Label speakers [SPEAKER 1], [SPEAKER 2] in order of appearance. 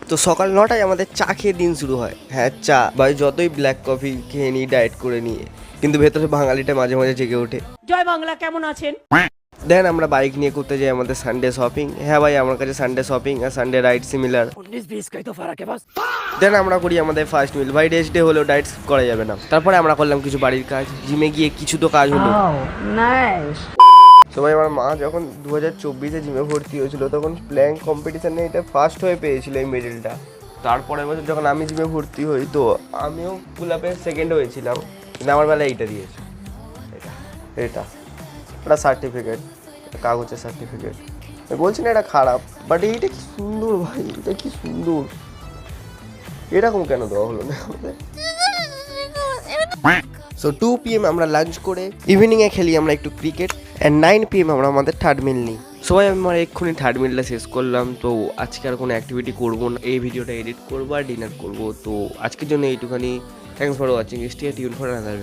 [SPEAKER 1] তো সকাল 9টায় আমাদের চা খেয়ে দিন শুরু হয়। হ্যাঁ, চা ভাই, যতই ব্ল্যাক কফি খেয়ে নিই ডায়েট করে নিয়ে, কিন্তু ভেতরে বাঙালিটা মাঝে মাঝে জেগে ওঠে।
[SPEAKER 2] জয় বাংলা, কেমন আছেন?
[SPEAKER 1] দেন আমরা বাইক নিয়ে করতে যাই আমাদের সানডে শপিং। হ্যাঁ ভাই, আমার কাছে সানডে শপিং আর সানডে রাইড সিমিলার।
[SPEAKER 2] 19-20 का ही तो फर्क है बस।
[SPEAKER 1] দেন আমরা করি আমাদের ফার্স্ট মিল। ভাই রেস্ট ডে হলেও ডায়েট করা যাবে না। তারপরে আমরা করলাম কিছু বাড়ির কাজ, জিমে গিয়ে কিছু তো কাজ হলো। সবাই, আমার মা যখন 2024-এ জিমে ভর্তি হয়েছিল তখন প্ল্যাঙ্ক কম্পিটিশানে এটা ফার্স্ট হয়ে পেয়েছিল এই মেডেলটা। তারপরের বছর যখন আমি জিমে ভর্তি হই তো আমিও পুল আপে সেকেন্ড হয়েছিলাম, কিন্তু আমার বেলায় এইটা দিয়েছে। এটা একটা সার্টিফিকেট, কাগজের সার্টিফিকেট। বলছি না এটা খারাপ, বাট এইটা কি সুন্দর ভাই, এটা কি সুন্দর। এরকম কেন দেওয়া হলো না আমাদের? সো 2 PM আমরা লাঞ্চ করে ইভিনিংয়ে খেলি আমরা একটু ক্রিকেট, অ্যান্ড 9 PM আমরা আমাদের থার্ড মিল নিই। সবাই আমরা এক্ষুনি থার্ড মিলটা শেষ করলাম। তো আজকে আর কোনো অ্যাক্টিভিটি করবো না, এই ভিডিওটা এডিট করবো আর ডিনার করবো। তো আজকের জন্য এইটুখানি। Thanks for watching, stay tune for another.